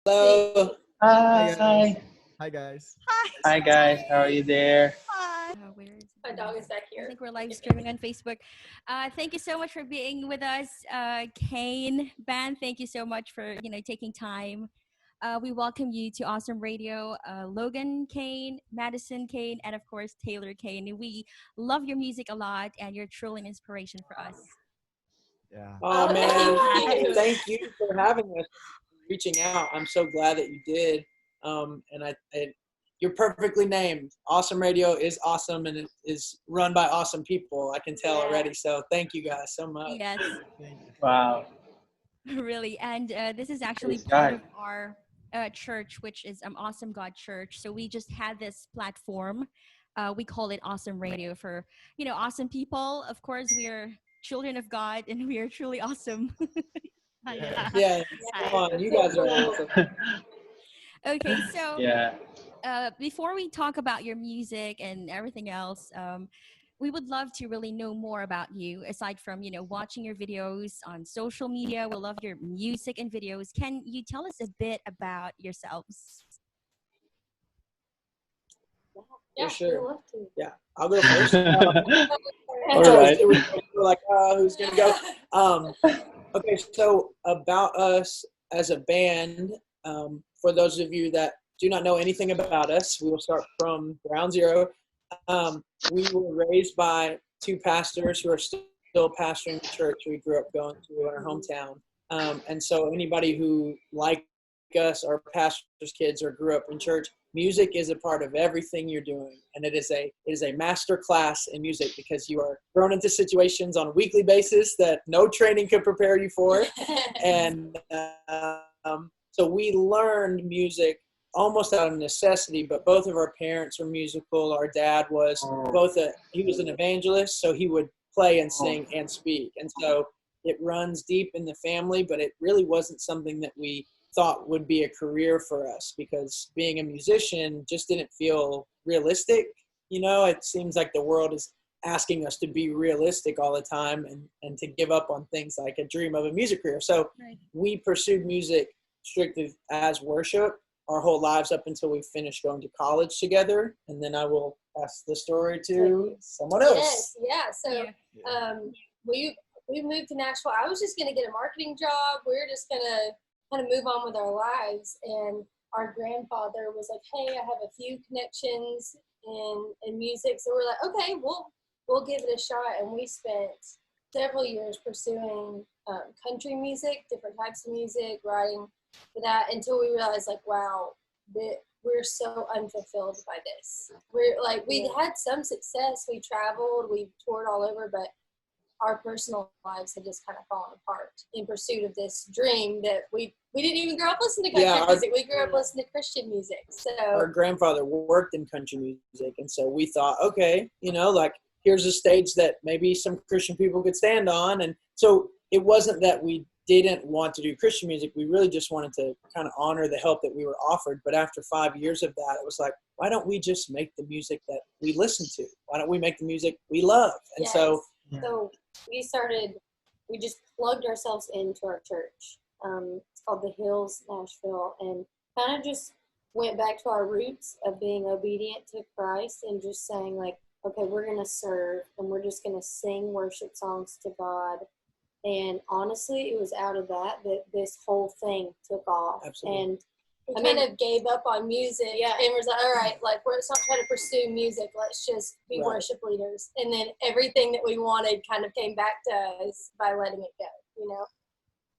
Hello. Hi. Hi guys. Hi guys. How are you there? Where is it? My dog is back I here. think we're live streaming on Facebook. Thank you so much for being with us, Cain Band. Thank you so much for taking time. We welcome you to Awesome Radio, Logan Cain, Madison Cain, and of course Taylor Cain. We love your music a lot, and you're truly an inspiration for us. Yeah. Oh thank man, you. thank you for having us, reaching out. I'm so glad that you did. You're perfectly named. Awesome Radio is awesome, and it is run by awesome people. I can tell already. So thank you guys so much. Yes, Thank you. Wow. really. And this is actually Praise part God. of our church, which is Awesome God Church. So we just had this platform. We call it Awesome Radio for awesome people. Of course, we are children of God, and we are truly awesome. Yeah. Yeah, come on, you guys are awesome. Okay, so Yeah. before we talk about your music and everything else, we would love to really know more about you. Aside from watching your videos on social media, we love your music and videos. Can you tell us a bit about yourselves? Yeah, sure. we love to. Yeah, I'll go first. All right. We're like, who's gonna go? Okay, so about us as a band, for those of you that do not know anything about us, we will start from ground zero. We were raised by two pastors who are still pastoring the church we grew up going to in our hometown. And so anybody who, like us, are pastors' kids or grew up in church, music is a part of everything you're doing, and it is a master class in music because you are thrown into situations on a weekly basis that no training could prepare you for. And so we learned music almost out of necessity, but both of our parents were musical. Our dad was he was an evangelist, so he would play and sing and speak. And so it runs deep in the family, but it really wasn't something that we thought would be a career for us because being a musician just didn't feel realistic. It seems like the world is asking us to be realistic all the time and to give up on things like a dream of a music career. So we pursued music strictly as worship our whole lives up until we finished going to college together. And then I will pass the story to someone else. Yes, yeah. So we moved to Nashville. I was just going to get a marketing job. We were just going to kind of move on with our lives. And our grandfather was like, hey, I have a few connections in music. So we're like, okay, we'll give it a shot. And we spent several years pursuing country music, different types of music, writing for that until we realized like, wow, we're so unfulfilled by this. We're like, we had some success. We traveled, we toured all over, but our personal lives had just kind of fallen apart in pursuit of this dream that we didn't even grow up listening to country music. We grew up listening to Christian music. So our grandfather worked in country music, and so we thought, okay, like here's a stage that maybe some Christian people could stand on. And so it wasn't that we didn't want to do Christian music. We really just wanted to kind of honor the help that we were offered. But after 5 years of that, it was like, why don't we just make the music that we listen to? Why don't we make the music we love? And so we just plugged ourselves into our church. It's called The Hills, Nashville, and kind of just went back to our roots of being obedient to Christ and just saying like, okay, we're going to serve and we're just going to sing worship songs to God. And honestly, it was out of that this whole thing took off. Absolutely. And we kind of gave up on music and was like, all right, like let's not try to pursue music. Let's just be worship leaders. And then everything that we wanted kind of came back to us by letting it go,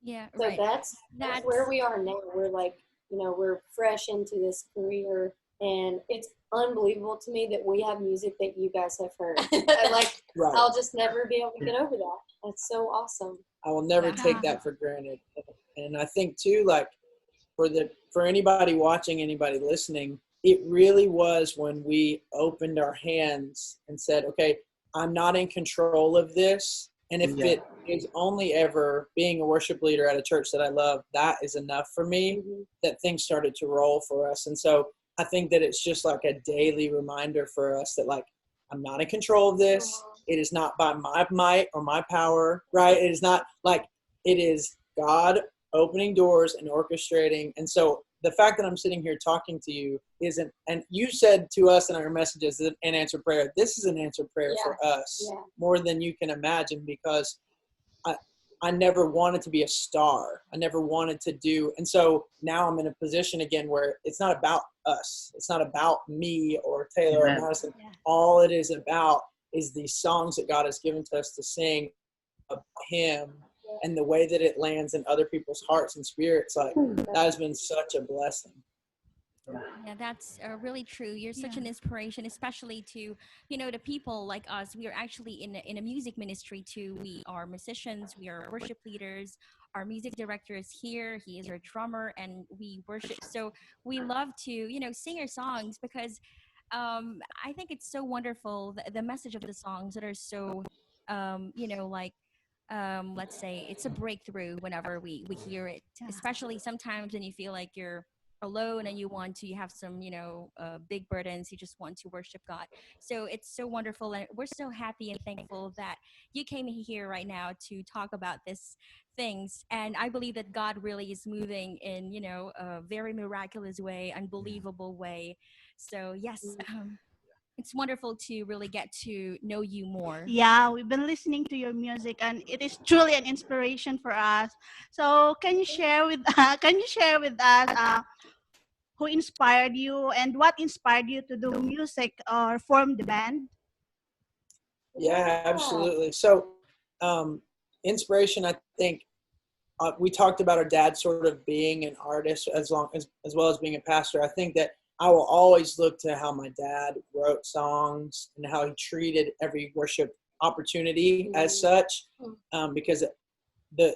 Yeah, So right. that's where we are now. We're like, we're fresh into this career, and it's unbelievable to me that we have music that you guys have heard. I'll just never be able to get over that. That's so awesome. I will never take that for granted. And I think too, like for anybody watching, anybody listening, it really was when we opened our hands and said, okay, I'm not in control of this. And if it is only ever being a worship leader at a church that I love, that is enough for me, that things started to roll for us. And so I think that it's just like a daily reminder for us that like, I'm not in control of this. It is not by my might or my power, right? It is not like, it is God opening doors and orchestrating. And so the fact that I'm sitting here talking to you isn't, and you said to us in our messages, an answered prayer. This is an answered prayer for us more than you can imagine, because I never wanted to be a star. I never wanted to do. And so now I'm in a position again where it's not about us. It's not about me or Taylor or Madison. Yeah. All it is about is these songs that God has given to us to sing about Him, and the way that it lands in other people's hearts and spirits. Like, that has been such a blessing. Yeah, that's really true. You're such an inspiration, especially to, the people like us. We are actually in a music ministry too. We are musicians, we are worship leaders. Our music director is here. He is our drummer, and we worship. So we love to, sing our songs, because I think it's so wonderful, the message of the songs that are so, let's say it's a breakthrough whenever we hear it, especially sometimes when you feel like you're alone and you have some big burdens, you just want to worship God. So it's so wonderful, and we're so happy and thankful that you came here right now to talk about these things. And I believe that God really is moving in a very miraculous way, unbelievable way. So yes, it's wonderful to really get to know you more. Yeah, we've been listening to your music, and it is truly an inspiration for us. So can you share with us who inspired you and what inspired you to do music or form the band? Yeah, absolutely. So inspiration, I think, we talked about our dad sort of being an artist as well as being a pastor. I think that I will always look to how my dad wrote songs and how he treated every worship opportunity as such, because the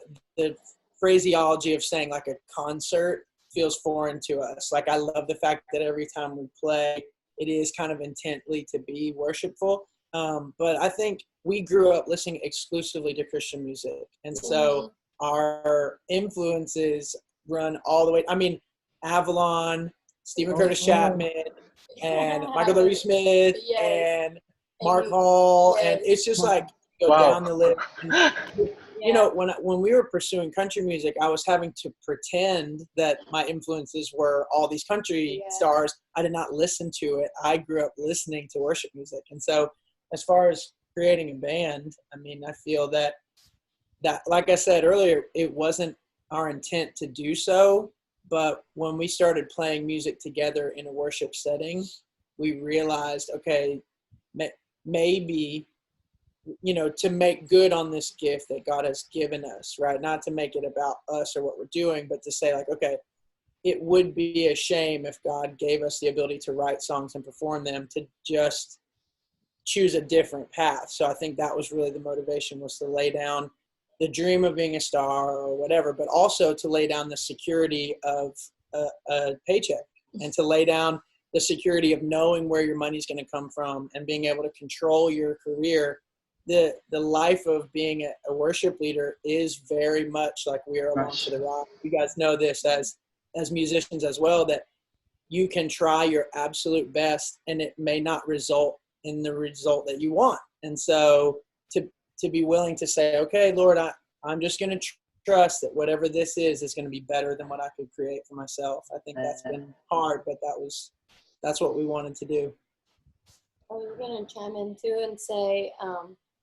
phraseology of saying like a concert feels foreign to us. Like, I love the fact that every time we play, it is kind of intently to be worshipful. But I think we grew up listening exclusively to Christian music. And so our influences run all the way. I mean, Avalon, Stephen Curtis Chapman, and Michael W. Smith, and Mark Hall. And it's just like, go down the list. And, when we were pursuing country music, I was having to pretend that my influences were all these country stars. I did not listen to it. I grew up listening to worship music. And so as far as creating a band, I mean, I feel that like I said earlier, it wasn't our intent to do so. But when we started playing music together in a worship setting, we realized, okay, maybe, to make good on this gift that God has given us, right? Not to make it about us or what we're doing, but to say like, okay, it would be a shame if God gave us the ability to write songs and perform them to just choose a different path. So I think that was really the motivation, was to lay down the dream of being a star or whatever, but also to lay down the security of a paycheck, and to lay down the security of knowing where your money's going to come from and being able to control your career. The life of being a worship leader is very much like we are along for the ride. You guys know this as musicians as well, that you can try your absolute best and it may not result in the result that you want. And so to be willing to say, okay, Lord, I'm just going to trust that whatever this is going to be better than what I could create for myself. I think that's been hard, but that's what we wanted to do. I was going to chime in too and say,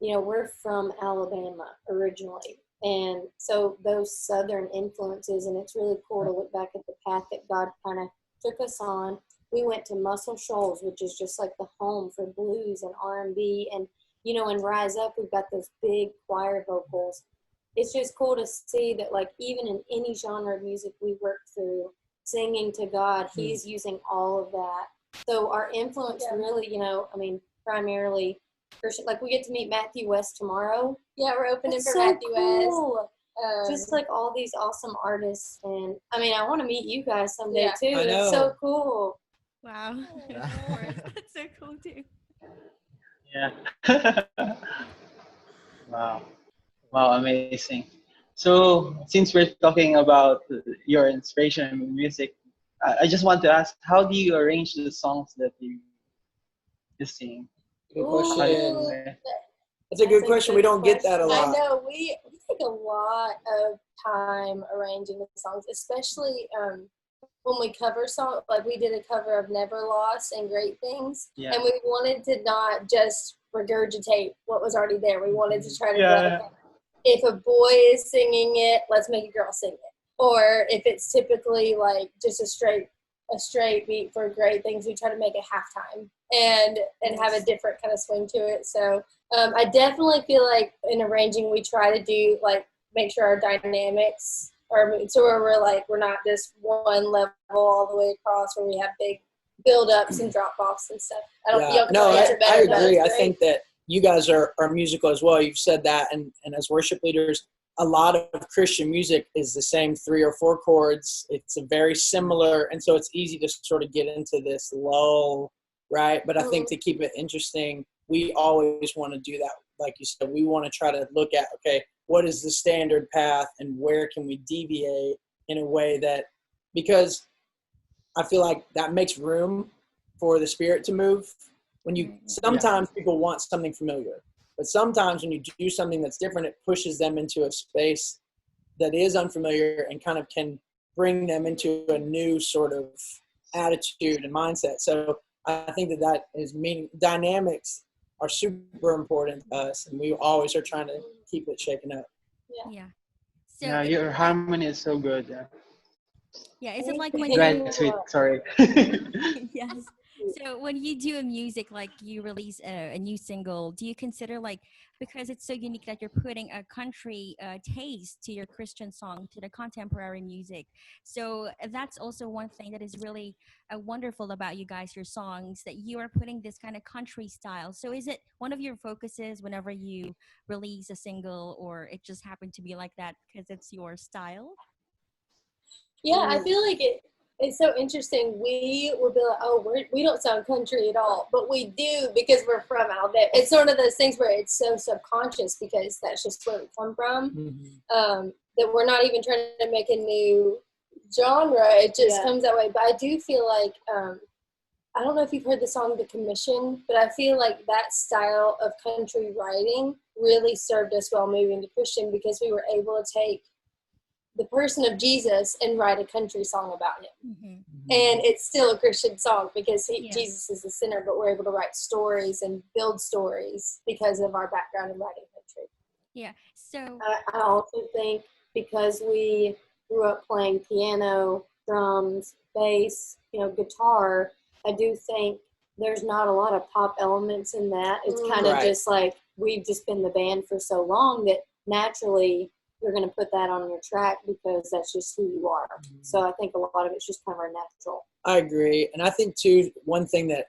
we're from Alabama originally. And so those Southern influences, and it's really cool to look back at the path that God kind of took us on. We went to Muscle Shoals, which is just like the home for blues and R&B. And, in Rise Up, we've got those big choir vocals. It's just cool to see that, like, even in any genre of music we work through, singing to God, He's using all of that. So our influence really, primarily Christian. Like, we get to meet Matthew West tomorrow. Yeah, we're opening for Matthew West. Just like all these awesome artists. And I want to meet you guys someday too. It's so cool. Wow. Of course. That's so cool too. Yeah. Wow, amazing. So since we're talking about your inspiration in music, I just want to ask, how do you arrange the songs that you sing? Good question. That's a good question. We don't get that a lot. I know. We take a lot of time arranging the songs, especially when we cover songs. Like we did a cover of Never Lost and Great Things, Yeah. and we wanted to not just regurgitate what was already there. We wanted to try to Yeah. if a boy is singing it, let's make a girl sing it. Or if it's typically like just a straight beat for Great Things, we try to make it halftime and have a different kind of swing to it. So I definitely feel like in arranging, we try to do like make sure our dynamics are so where we're not just one level all the way across where we have big build ups and drop offs and stuff. I agree. I think that you guys are musical as well. You've said that, and as worship leaders, a lot of Christian music is the same 3 or 4 chords. It's a very similar, and so it's easy to sort of get into this lull, right? But I think to keep it interesting, we always want to do that. Like you said, we want to try to look at, okay, what is the standard path and where can we deviate in a way that, because I feel like that makes room for the Spirit to move. When you, sometimes people want something familiar, but sometimes when you do something that's different, it pushes them into a space that is unfamiliar and kind of can bring them into a new sort of attitude and mindset. So I think that is meaning dynamics are super important to us, and we always are trying to keep it shaken up. Yeah. So Yeah, your harmony is so good. Yeah. Yeah, is it like when Right, sweet. Sorry. yes. So when you do a music, like you release a new single, do you consider like, because it's so unique that you're putting a country taste to your Christian song, to the contemporary music. So that's also one thing that is really wonderful about you guys, your songs, that you are putting this kind of country style. So is it one of your focuses whenever you release a single, or it just happened to be like that because it's your style? Yeah, I feel like it's so interesting. We will be like, oh, we don't sound country at all, but we do because we're from out there. It's one of those things where it's so subconscious because that's just where we come from, that we're not even trying to make a new genre. It just comes that way. But I do feel like, I don't know if you've heard the song The Commission, but I feel like that style of country writing really served us well moving to Christian because we were able to take the person of Jesus and write a country song about him. And it's still a Christian song because Jesus is the center, but we're able to write stories and build stories because of our background in writing country. Yeah. So I also think because we grew up playing piano, drums, bass, guitar, I do think there's not a lot of pop elements in that. It's kind of just like we've just been the band for so long that naturally you're going to put that on your track because that's just who you are. So I think a lot of it's just kind of our natural. I agree. And I think too, one thing that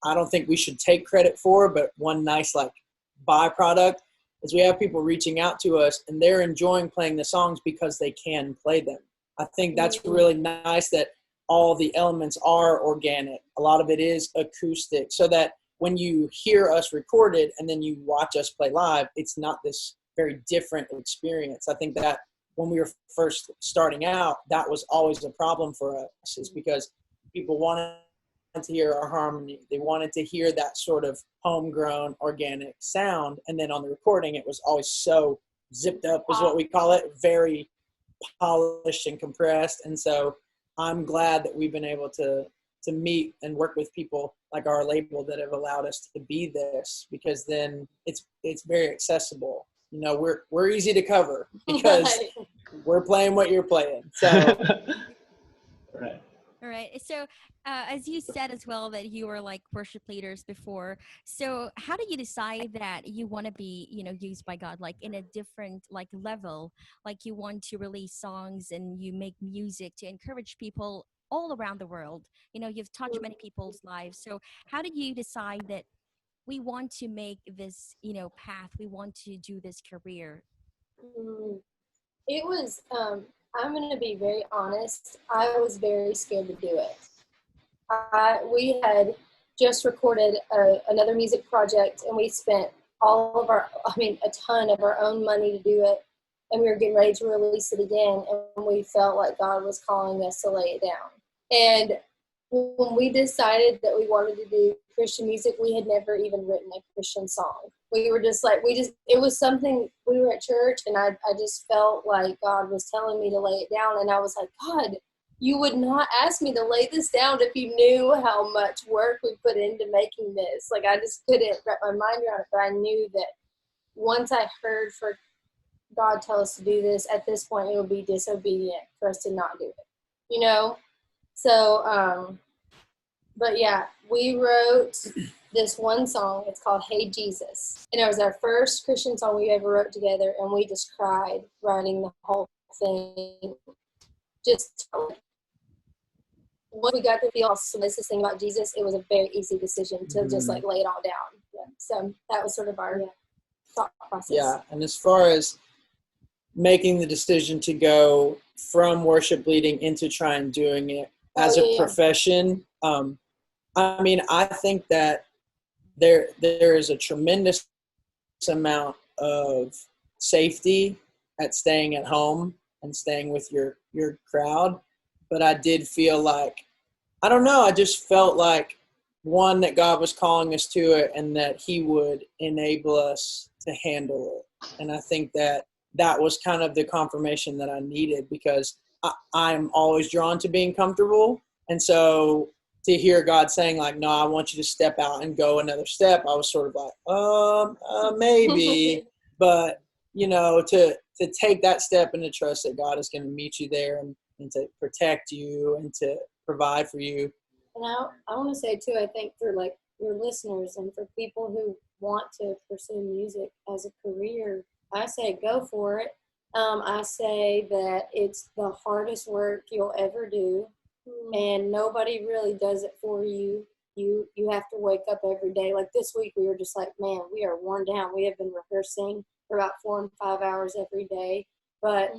I don't think we should take credit for, but one nice like byproduct is we have people reaching out to us and they're enjoying playing the songs because they can play them. I think that's really nice that all the elements are organic. A lot of it is acoustic, so that when you hear us recorded and then you watch us play live, it's not this very different experience. I think that when we were first starting out, that was always a problem for us, is because people wanted to hear our harmony. They wanted to hear that sort of homegrown organic sound. And then on the recording, it was always so zipped up is what we call it, very polished and compressed. And so I'm glad that we've been able to meet and work with people like our label that have allowed us to be this, because then it's very accessible. We're easy to cover because we're playing what you're playing. So Right. all right. So as you said as well that you were like worship leaders before. So how do you decide that you want to be, used by God, like in a different like level, like you want to release songs and you make music to encourage people all around the world? You've touched many people's lives. So how did you decide that we want to make this, path, we want to do this career? It was, I'm going to be very honest, I was very scared to do it. We had just recorded another music project, and we spent a ton of our own money to do it, and we were getting ready to release it again, and we felt like God was calling us to lay it down. And when we decided that we wanted to do Christian music, we had never even written a Christian song. we were just like, it was something, we were at church, and I just felt like God was telling me to lay it down. And I was like, God, you would not ask me to lay this down if you knew how much work we put into making this. Like, I just couldn't wrap my mind around it. But I knew that once I heard for God tell us to do this, at this point, it would be disobedient for us to not do it, you know? So, but yeah, we wrote this one song. It's called Hey Jesus. And it was our first Christian song we ever wrote together. And we just cried writing the whole thing. Just once we got to feel this thing about Jesus, it was a very easy decision to just like lay it all down. Yeah. So that was sort of our thought process. Yeah. And as far as making the decision to go from worship leading into trying doing it as a profession, I mean, I think that there is a tremendous amount of safety at staying at home and staying with your crowd. But I did feel like, I don't know, I just felt like, one, that God was calling us to it and that he would enable us to handle it. And I think that was kind of the confirmation that I needed, because I'm always drawn to being comfortable. And so to hear God saying like, no, I want you to step out and go another step, I was sort of like, maybe. But, you know, to take that step and to trust that God is going to meet you there and to protect you and to provide for you. And I want to say too, I think for like your listeners and for people who want to pursue music as a career, I say go for it. I say that it's the hardest work you'll ever do, and nobody really does it for you. You have to wake up every day. Like this week, we were just like, man, we are worn down. We have been rehearsing for about 4 and 5 hours every day. But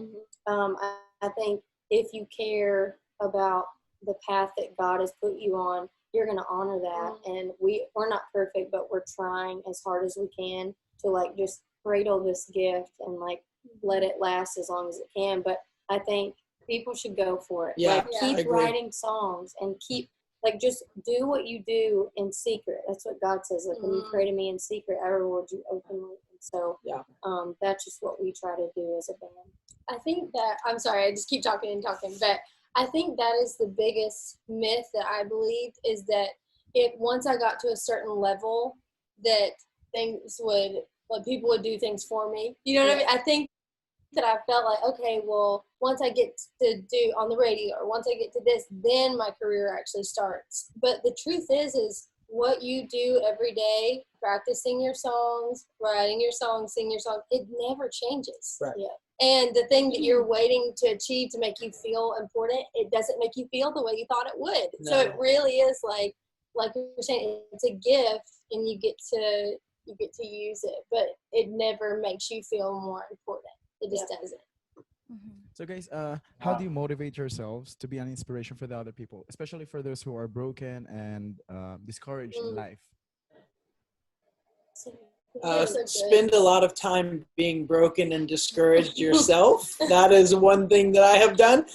I think if you care about the path that God has put you on, you're going to honor that. And we're not perfect, but we're trying as hard as we can to like just cradle this gift and like let it last as long as it can. But I think people should go for it. Yeah, like keep writing songs and keep like just do what you do in secret. That's what God says. Like when you pray to me in secret, I reward you openly. And so that's just what we try to do as a band. I think that, I'm sorry, I just keep talking, but I think that is the biggest myth that I believed, is that once I got to a certain level, that people would do things for me. You know what I mean? I think that I felt like, okay, well, once I get to do on the radio, or once I get to this, then my career actually starts. But the truth is what you do every day, practicing your songs, writing your songs, singing your songs, it never changes. Right. Yeah. And the thing that you're waiting to achieve to make you feel important, it doesn't make you feel the way you thought it would. No. So it really is like you're saying, it's a gift, and you get to use it, but it never makes you feel more important. It just doesn't. So guys, how do you motivate yourselves to be an inspiration for the other people, especially for those who are broken and discouraged in life? Spend a lot of time being broken and discouraged yourself. That is one thing that I have done.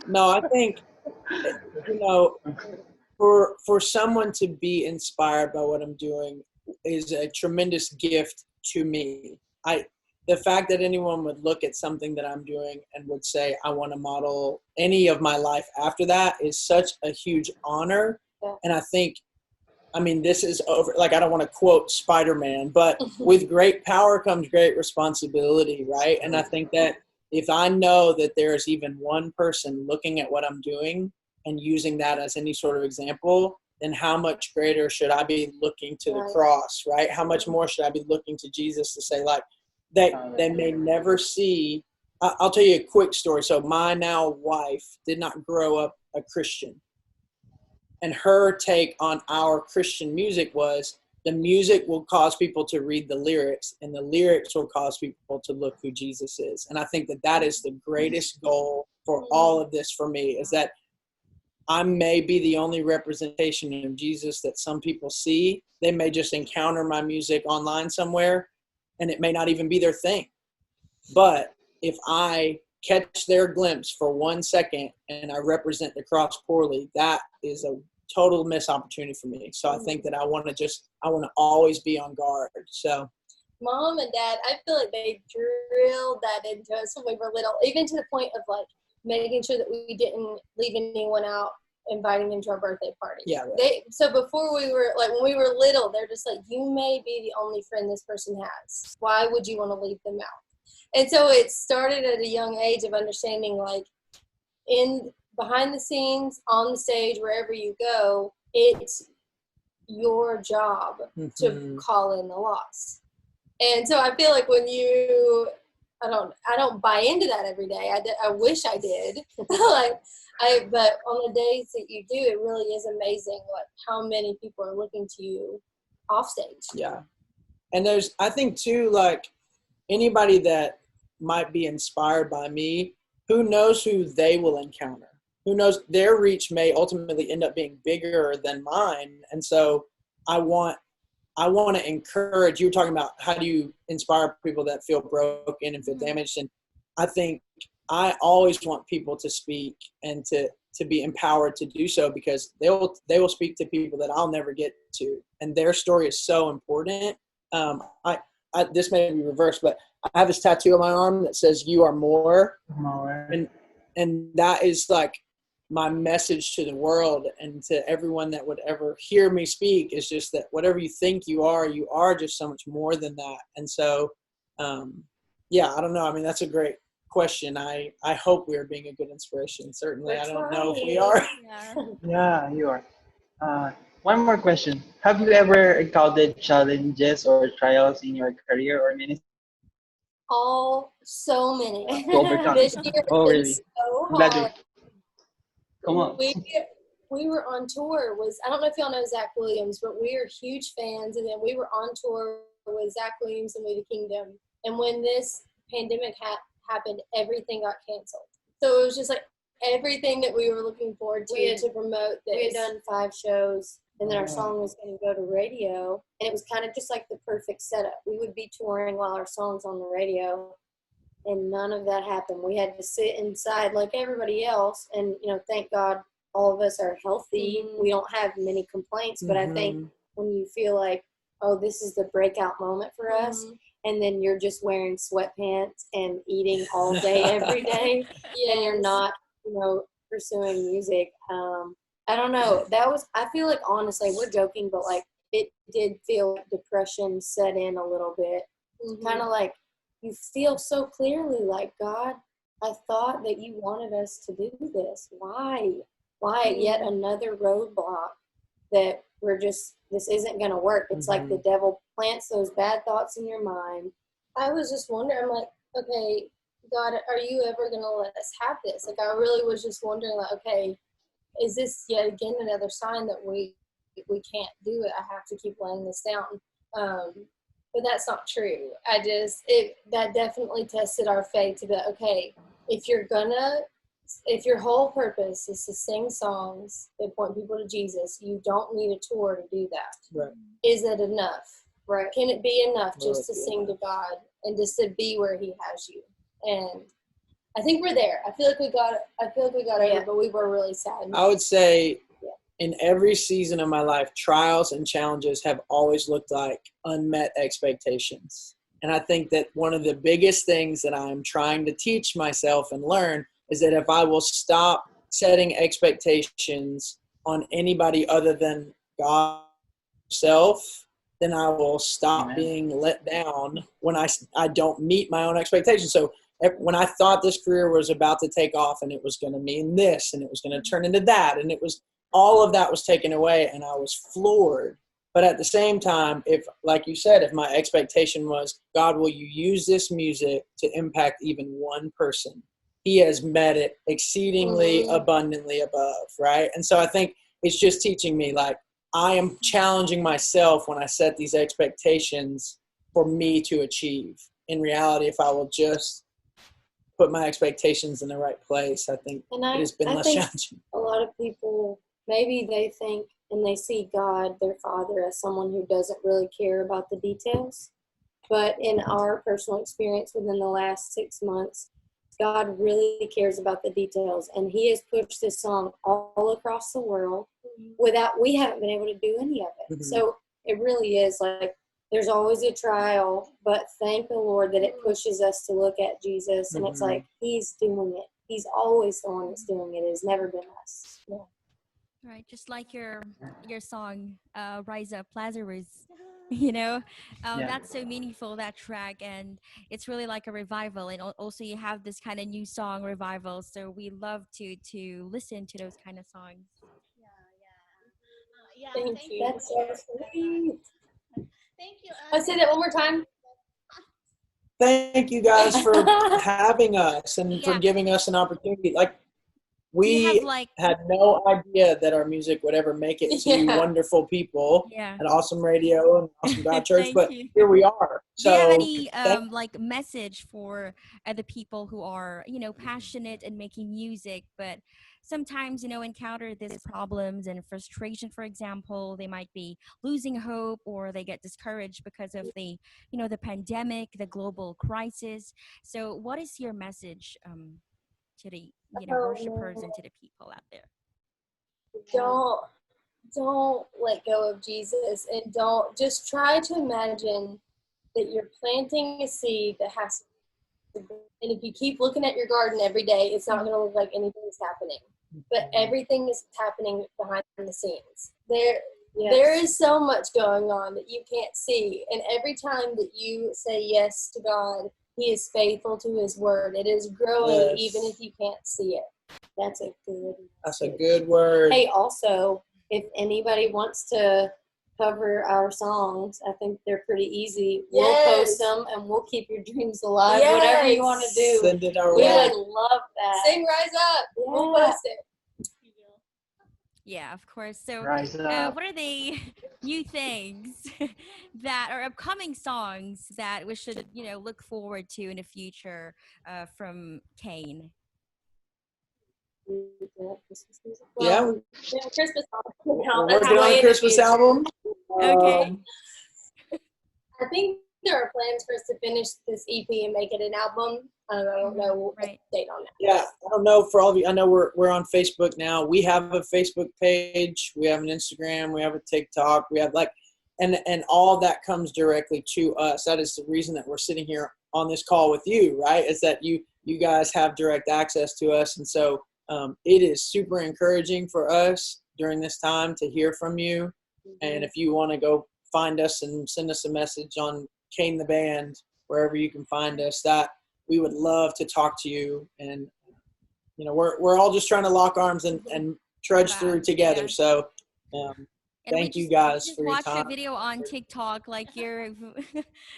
No, I think, you know, for someone to be inspired by what I'm doing is a tremendous gift to me. The fact that anyone would look at something that I'm doing and would say, I want to model any of my life after that, is such a huge honor. Yeah. And I think, I mean, this is over, like, I don't want to quote Spider-Man, but with great power comes great responsibility, right? And I think that if I know that there's even one person looking at what I'm doing and using that as any sort of example, then how much greater should I be looking to the cross, right? How much more should I be looking to Jesus to say, like, they may never see. I'll tell you a quick story. So my now wife did not grow up a Christian. And her take on our Christian music was, the music will cause people to read the lyrics, and the lyrics will cause people to look who Jesus is. And I think that is the greatest goal for all of this for me, is that I may be the only representation of Jesus that some people see. They may just encounter my music online somewhere, and it may not even be their thing. But if I catch their glimpse for 1 second and I represent the cross poorly, that is a total missed opportunity for me. So I think that I want to always be on guard. So Mom and Dad, I feel like they drilled that into us when we were little, even to the point of like making sure that we didn't leave anyone out, inviting them to our birthday party. Yeah. Right. So before we were like, when we were little, they're just like, you may be the only friend this person has. Why would you want to leave them out? And so it started at a young age of understanding, like, in behind the scenes, on the stage, wherever you go, it's your job to call in the loss. And so I feel like when you, I don't buy into that every day. I wish I did. But on the days that you do, it really is amazing like how many people are looking to you off stage. Yeah. And I think too, like anybody that might be inspired by me, who knows who they will encounter? Who knows, their reach may ultimately end up being bigger than mine. And so I want to encourage, you were talking about how do you inspire people that feel broken and feel damaged. And I think I always want people to speak and to be empowered to do so, because they will speak to people that I'll never get to. And their story is so important. This may be reversed, but I have this tattoo on my arm that says "You are more," and that is like my message to the world and to everyone that would ever hear me speak, is just that whatever you think you are just so much more than that. And so, I don't know. I mean, that's a great question. I hope we are being a good inspiration. Certainly, I don't know if we are. Yeah, you are. One more question. Have you ever encountered challenges or trials in your career or ministry? So many. To overcome. This year has Oh, been really? so I'm glad hard. Come on. We were on tour. I don't know if y'all know Zach Williams, but we are huge fans. And then we were on tour with Zach Williams and We the Kingdom. And when this pandemic happened, everything got canceled. So it was just like everything that we were looking forward to promote this. We had done 5 shows, and then our song was going to go to radio, and it was kind of just like the perfect setup. We would be touring while our song's on the radio, and none of that happened. We had to sit inside like everybody else, and thank God all of us are healthy. We don't have many complaints, but I think when you feel like, oh, this is the breakout moment for us, and then you're just wearing sweatpants and eating all day every day, and you're not pursuing music. I don't know. I feel like, honestly, we're joking, but like it did feel like depression set in a little bit. Kind of like you feel so clearly like, God, I thought that you wanted us to do this. Why yet another roadblock that this isn't going to work? It's like the devil plants those bad thoughts in your mind. I was just wondering, I'm like, okay, God, are you ever going to let us have this? Like, I really was just wondering, like, okay, is this yet again another sign that we can't do it? I have to keep laying this down. But that's not true. That definitely tested our faith to be like, okay, if your whole purpose is to sing songs that point people to Jesus, you don't need a tour to do that. Right. Is it enough? Right. Can it be enough just to sing to God and just to be where He has you? And I think we're there. I feel like we got over it, but we were really sad. I would say in every season of my life, trials and challenges have always looked like unmet expectations. And I think that one of the biggest things that I'm trying to teach myself and learn is that if I will stop setting expectations on anybody other than God Himself, then I will stop being let down when I don't meet my own expectations. So when I thought this career was about to take off and it was going to mean this and it was going to turn into that, and all of that was taken away, and I was floored. But at the same time, if, like you said, if my expectation was, God, will you use this music to impact even one person? He has met it exceedingly abundantly above, right? And so I think it's just teaching me, like, I am challenging myself when I set these expectations for me to achieve. In reality, if I will just put my expectations in the right place, I think it has been less challenging. A lot of people, maybe they think and they see God, their Father, as someone who doesn't really care about the details. But in our personal experience within the last 6 months, God really cares about the details. And He has pushed this song all across the world. without, we haven't been able to do any of it. Mhm. So it really is like, there's always a trial, but thank the Lord that it pushes us to look at Jesus, and it's Mhm. like He's doing it. He's always the one that's doing it. It's never been us. Yeah. Right, just like your song, "Rise Up, Lazarus." You know, Yeah. that's so meaningful, that track, and it's really like a revival. And also, you have this kind of new song revival, so we love to listen to those kind of songs. Yeah, Thank thank you. you. That's so sweet. Thank you. I'll say that one more time. Thank you guys for having us and for Yeah. giving us an opportunity. Like, Do you have we like, had no idea that our music would ever make it to you Yeah. wonderful people yeah? at Awesome Radio and Awesome God Church, Thank but you. here we are. Do you have So any thank like message for other people who are, passionate and making music, but sometimes, encounter these problems and frustration? For example, they might be losing hope, or they get discouraged because of the pandemic, the global crisis. So what is your message to the, worshipers and to the people out there? Don't let go of Jesus, and don't just try to imagine that you're planting a seed that has to grow. And if you keep looking at your garden every day, it's not going to look like anything's happening. But everything is happening behind the scenes. There is so much going on that you can't see. And every time that you say yes to God, He is faithful to His word. It is growing Yes. even if you can't see it. That's a good. That's a good word. Hey, also, if anybody wants to cover our songs, I think they're pretty easy. We'll Yes. post them, and we'll keep your dreams alive. Whatever you want to do. Send it our We way. would love that. Sing Rise Up. We'll Yeah. post it. Yeah, of course. So, Rise up. what are the new things that are upcoming songs that we should, look forward to in the future from Cain? Yeah, Well, we have a Christmas song. we're That's working on way a in the Christmas future. album. Okay. I think there are plans for us to finish this EP and make it an album. I don't know Right. a date on that. Yeah, I don't know for all of you. I know we're on Facebook now. We have a Facebook page. We have an Instagram. We have a TikTok. We have and all that comes directly to us. That is the reason that we're sitting here on this call with you, right? Is that you guys have direct access to us, and so it is super encouraging for us during this time to hear from you. And if you want to go find us and send us a message on Cain the Band, wherever you can find us, that we would love to talk to you. And we're all just trying to lock arms and trudge Wow. through together. Yeah. So And thank we you just, guys we just for your watched a time. video on TikTok, like you're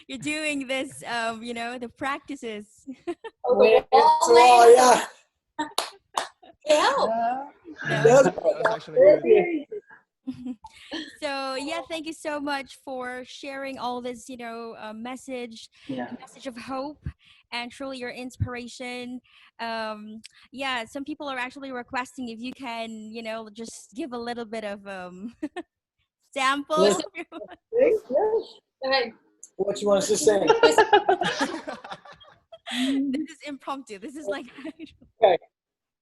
you're doing this, the practices. Oh, the Wall, wall yeah. It helped. So, That was actually good. so yeah, thank you so much for sharing all this, message, Yeah. a message of hope, and truly your inspiration. Yeah, some people are actually requesting if you can, just give a little bit of sample. Yes. Okay. What you want us to say? This is impromptu. This is like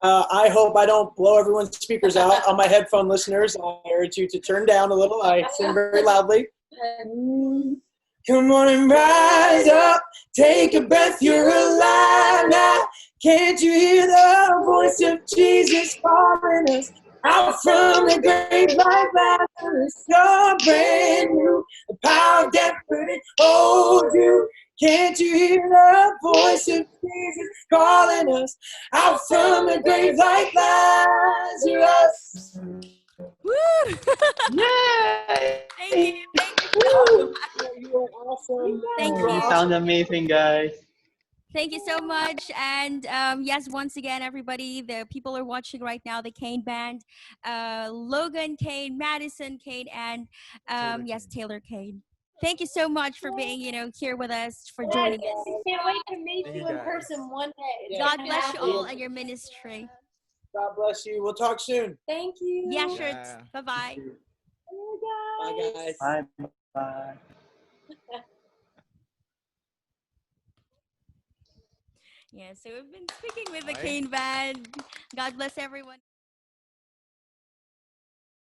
I hope I don't blow everyone's speakers out. On my headphone listeners, I urge you to turn down a little. I sing very loudly. Come on and rise up. Take a breath. You're alive now. Can't you hear the voice of Jesus calling us out from the grave like Lazarus? You're brand new. The power of death couldn't hold you. Can't you hear the voice of Jesus calling us out from the grave like Lazarus? woo! Yay! Thank you. Thank you. You are awesome. Thank You you. sound amazing, guys. Thank you so much. And yes, once again, everybody, the people are watching right now, the Cain Band, Logan Cain, Madison Cain, and yes, Taylor Cain. Thank you so much for being, here with us, for joining us. Can't wait to meet Thank you you, in guys. person one day. It's God gonna bless you happen. all and your ministry. God bless you. We'll talk soon. Thank you. Yeah, sure. Yeah. Bye-bye. Bye, guys. Bye. Bye. Yeah, so we've been speaking with the Bye. Cain Band. God bless everyone.